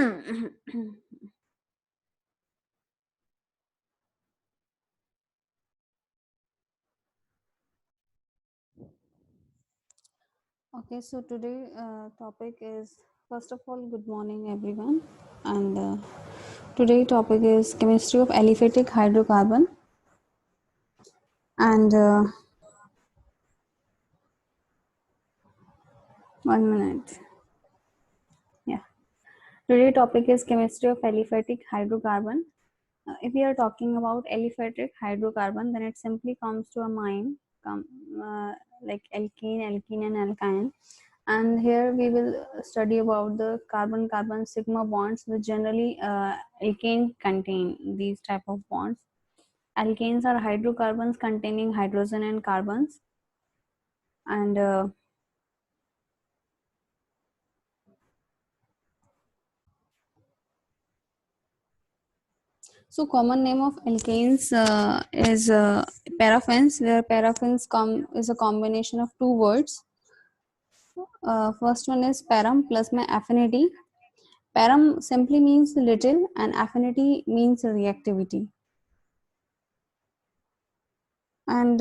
Okay, so today topic is, first of all, good morning everyone, and today topic is chemistry of aliphatic hydrocarbon. And 1 minute. Yeah, today topic is chemistry of aliphatic hydrocarbon. If we are talking about aliphatic hydrocarbon, then it simply comes to a mind, come like alkene, alkene, and alkyne. And here we will study about the carbon-carbon sigma bonds, which generally alkane contain these type of bonds. Alkanes are hydrocarbons containing hydrogen and carbons, and so common name of alkanes is paraffins, where paraffins is a combination of two words. First one is param plus my affinity. Param simply means little and affinity means reactivity. And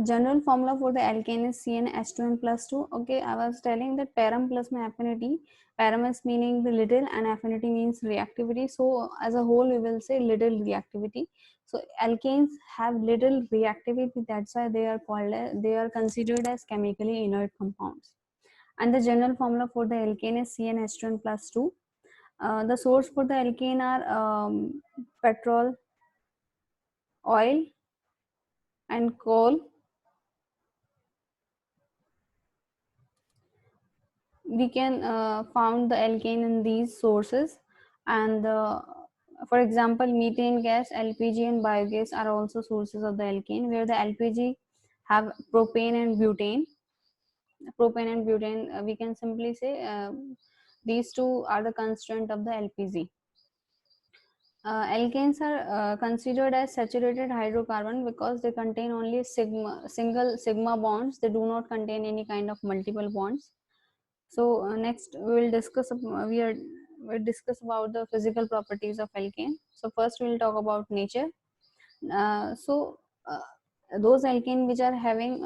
general formula for the alkane is CnH2n plus 2. Okay, I was telling that param plus my affinity. Param is meaning the little and affinity means reactivity. So as a whole, we will say little reactivity. So alkanes have little reactivity. That's why they are called, they are considered as chemically inert compounds. And the general formula for the alkane is CnH2n plus 2. The source for the alkane are petrol, oil, and coal. We can found the alkane in these sources, and for example, methane gas, LPG, and biogas are also sources of the alkane, where the LPG have propane and butane. Propane and butane, we can simply say these two are the constituent of the LPG. Alkanes are considered as saturated hydrocarbon because they contain only single sigma bonds. They do not contain any kind of multiple bonds. So next we will discuss we'll discuss about the physical properties of alkane. So first we will talk about nature. So those alkane which are having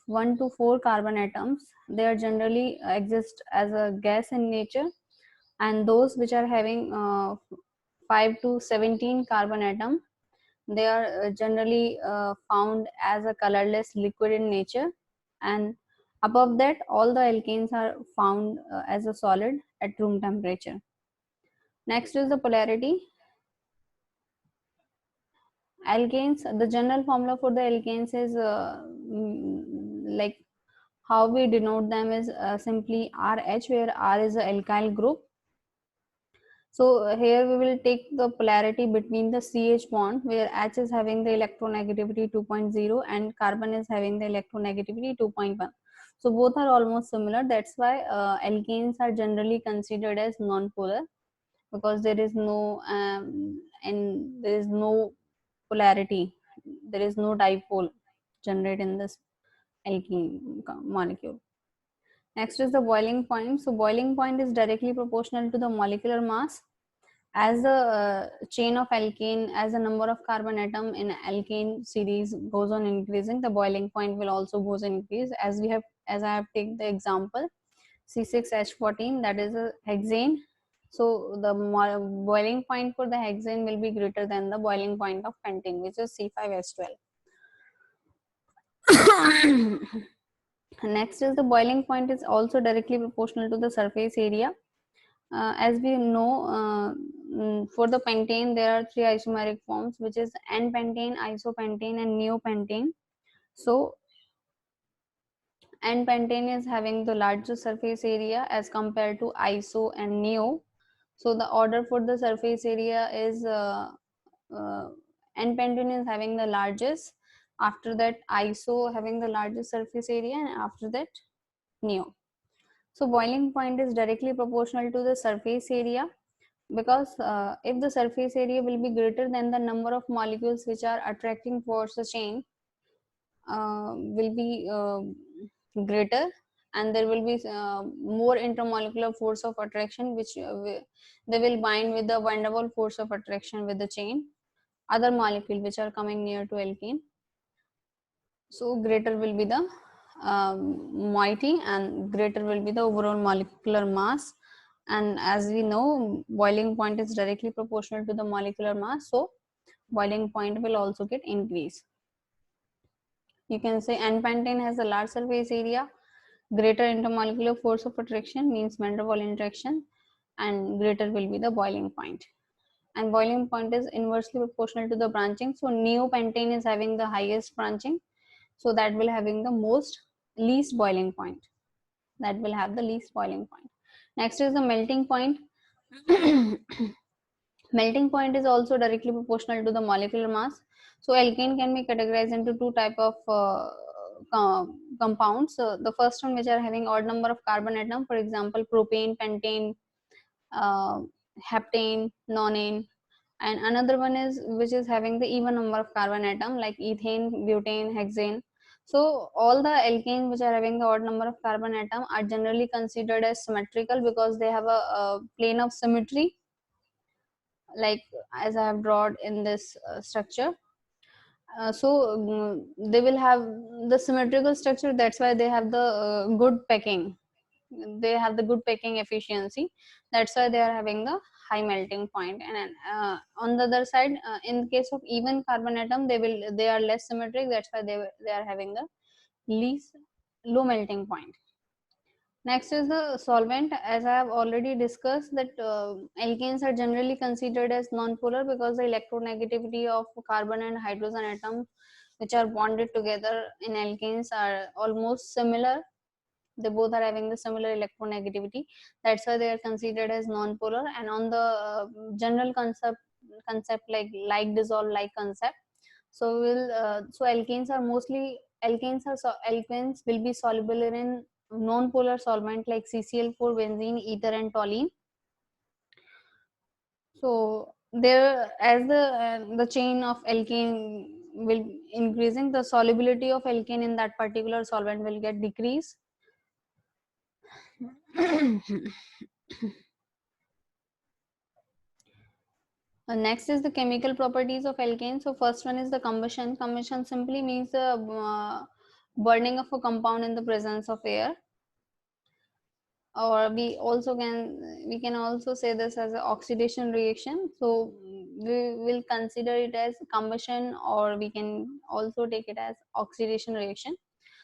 1 to 4 carbon atoms, they are generally exist as a gas in nature, and those which are having 5 to 17 carbon atom, they are generally found as a colorless liquid in nature, and above that all the alkanes are found as a solid at room temperature. Next is the polarity. Alkanes, the general formula for the alkanes is like how we denote them is simply RH, where R is the alkyl group. So here we will take the polarity between the CH bond, where H is having the electronegativity 2.0 and carbon is having the electronegativity 2.1. So both are almost similar. That's why alkanes are generally considered as non-polar, because there is no and there is no polarity. There is no dipole generated in this alkene molecule. Next is the boiling point. So boiling point is directly proportional to the molecular mass. As the chain of alkane, as the number of carbon atom in alkane series goes on increasing, the boiling point will also goes increase. As I have taken the example C6H14, that is a hexane. So the boiling point for the hexane will be greater than the boiling point of pentane, which is C5H12. Next is the boiling point is also directly proportional to the surface area. As we know, for the pentane there are three isomeric forms, which is N-pentane, isopentane, and neopentane. So N-pentane is having the largest surface area as compared to iso and neo. So the order for the surface area is uh, N-pentane is having the largest, after that iso having the largest surface area, and after that neo. So boiling point is directly proportional to the surface area, because if the surface area will be greater than the number of molecules which are attracting towards the chain, will be greater, and there will be more intermolecular force of attraction, which they will bind with the van der Waals force of attraction with the chain other molecule which are coming near to alkane. So greater will be the moiety and greater will be the overall molecular mass. And as we know, boiling point is directly proportional to the molecular mass, so boiling point will also get increased. You can say N-pentane has a large surface area, greater intermolecular force of attraction means van der Waals interaction, and greater will be the boiling point. And boiling point is inversely proportional to the branching. So neopentane is having the highest branching, so that will having the least boiling point. That will have the least boiling point. Next is the melting point. Melting point is also directly proportional to the molecular mass. So alkane can be categorized into two type of compounds. So the first one which are having odd number of carbon atom, for example propane, pentane, uh, heptane, nonane. And another one is which is having the even number of carbon atom like ethane, butane, hexane. So all the alkanes which are having the odd number of carbon atom are generally considered as symmetrical because they have a plane of symmetry, like as I have drawn in this structure. They will have the symmetrical structure, that's why they have the good packing, they have the good packing efficiency, that's why they are having the high melting point. And on the other side, in case of even carbon atom, they are less symmetric, that's why they are having the least low melting point. Next is the solvent. As I have already discussed that alkanes are generally considered as non-polar because the electronegativity of carbon and hydrogen atoms which are bonded together in alkanes are almost similar. They both are having the similar electronegativity, that's why they are considered as non-polar. And on the general concept like dissolve like concept, so alkanes will be soluble in non-polar solvent like CCl4, benzene, ether and toluene. So there, as the chain of alkane will increasing, the solubility of alkane in that particular solvent will get decreased. Next is the chemical properties of alkane. So first one is the combustion. Combustion simply means the burning of a compound in the presence of air, or we can also say this as an oxidation reaction. So we will consider it as combustion, or we can also take it as oxidation reaction.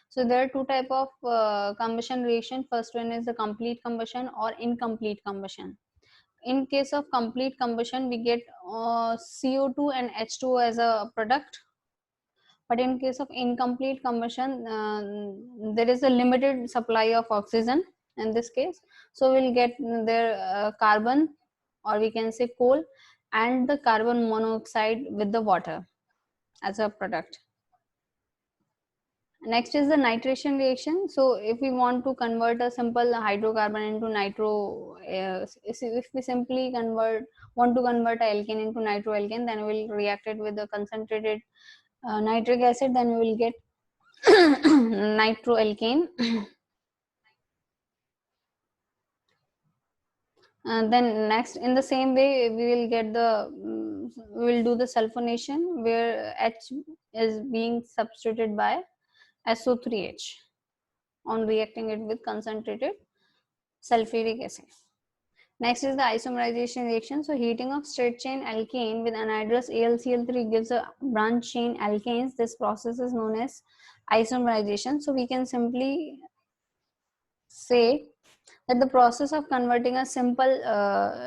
So there are two type of combustion reaction. First one is the complete combustion or incomplete combustion. In case of complete combustion, we get CO2 and H2O as a product. But in case of incomplete combustion, there is a limited supply of oxygen in this case. So we'll get their carbon, or we can say coal, and the carbon monoxide with the water as a product. Next is the nitration reaction. So if we want to convert a simple hydrocarbon into nitro, if we simply want to convert alkane into nitroalkane, then we will react it with the concentrated nitric acid, then we will get nitroalkane. And then next, in the same way, we will get we will do the sulfonation, where H is being substituted by SO3H on reacting it with concentrated sulfuric acid. Next is the isomerization reaction. So heating of straight chain alkane with anhydrous AlCl3 gives a branch chain alkanes. This process is known as isomerization. So we can simply say that the process of converting a simple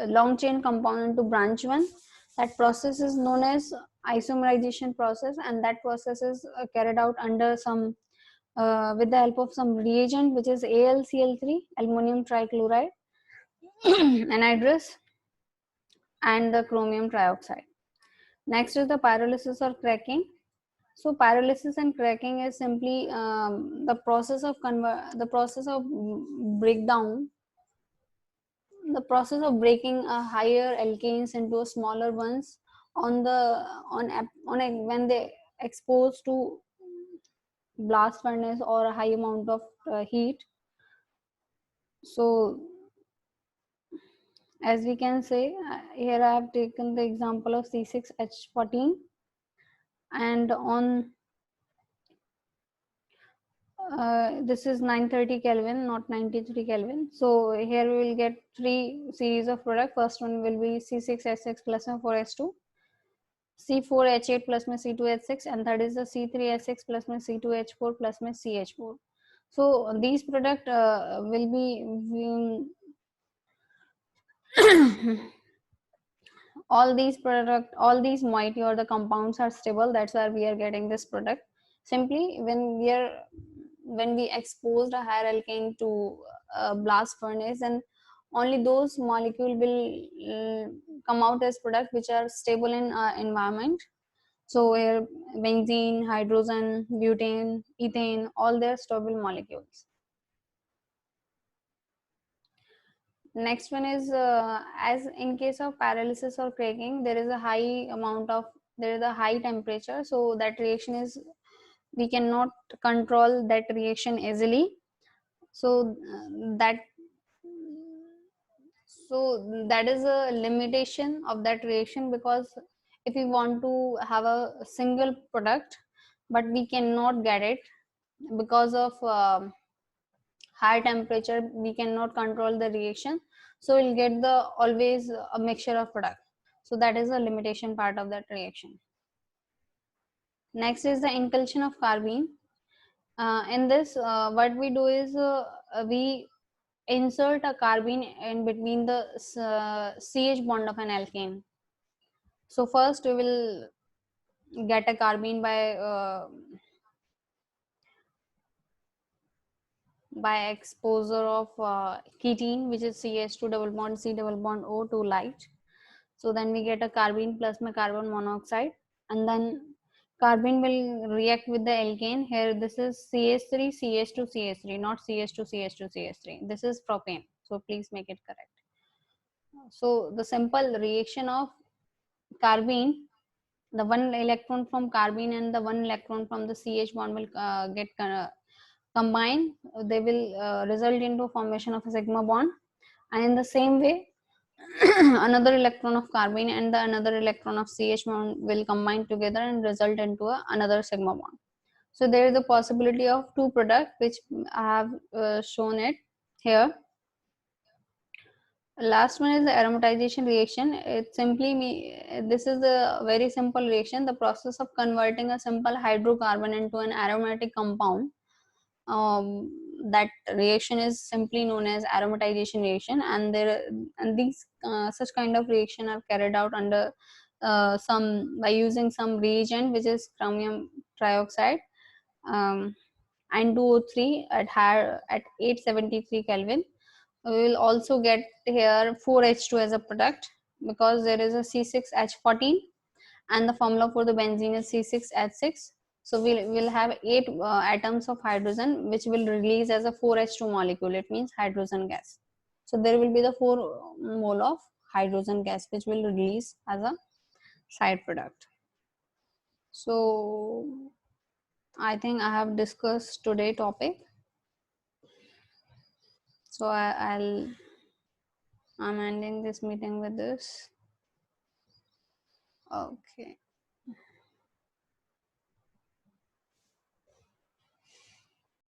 long chain compound into branch one, that process is known as isomerization process, and that process is carried out under some with the help of some reagent which is AlCl3, aluminum trichloride, anhydrous, and the chromium trioxide. Next is the pyrolysis or cracking. So pyrolysis and cracking is simply the process of breakdown, the process of breaking a higher alkanes into smaller ones on when they exposed to blast furnace or a high amount of heat. So as we can say, here I have taken the example of C6H14, and on this is 930 Kelvin, not 93 Kelvin. So here we will get three series of product. First one will be C6H6 plus 4H2, C4H8 plus C2H6, and third is the C3H6 plus C2H4 plus CH4. So these product will be all these product, all these moiety or the compounds are stable. That's why we are getting this product. Simply when we exposed a higher alkane to a blast furnace, and only those molecule will come out as product which are stable in environment. So here benzene, hydrogen, butane, ethane, all their stable molecules. Next one is as in case of pyrolysis or cracking, there is a high temperature, so that reaction is, we cannot control that reaction easily. So that is a limitation of that reaction, because if we want to have a single product but we cannot get it because of high temperature, we cannot control the reaction, so we'll get the always a mixture of product. So that is a limitation part of that reaction. Next is the inclusion of carbene. In this what we do is we insert a carbene in between the CH bond of an alkane. So first we will get a carbene by exposure of ketene, which is CH2 double bond C double bond O to light. So then we get a carbene plus carbon monoxide, and then carbene will react with the alkane. Here this is CH3 CH2 CH3, not CH2 CH2 CH3. This is propane, so please make it correct. So the simple reaction of carbene, the one electron from carbene and the one electron from the CH bond will get combined. They will result into formation of a sigma bond, and in the same way another electron of carbene and the another electron of CH bond will combine together and result into another sigma bond. So there is a possibility of two products, which I have shown it here. Last one is the aromatization reaction. It this is a very simple reaction, the process of converting a simple hydrocarbon into an aromatic compound. That reaction is simply known as aromatization reaction, and these such kind of reaction are carried out under by using some reagent, which is chromium trioxide, N2O3 at 873 Kelvin. We will also get here 4H2 as a product, because there is a C6H14 and the formula for the benzene is C6H6. So we'll have 8 atoms of hydrogen, which will release as a 4H2 molecule. It means hydrogen gas. So there will be the 4 mole of hydrogen gas, which will release as a side product. So I think I have discussed today topic. So I'm ending this meeting with this. Okay.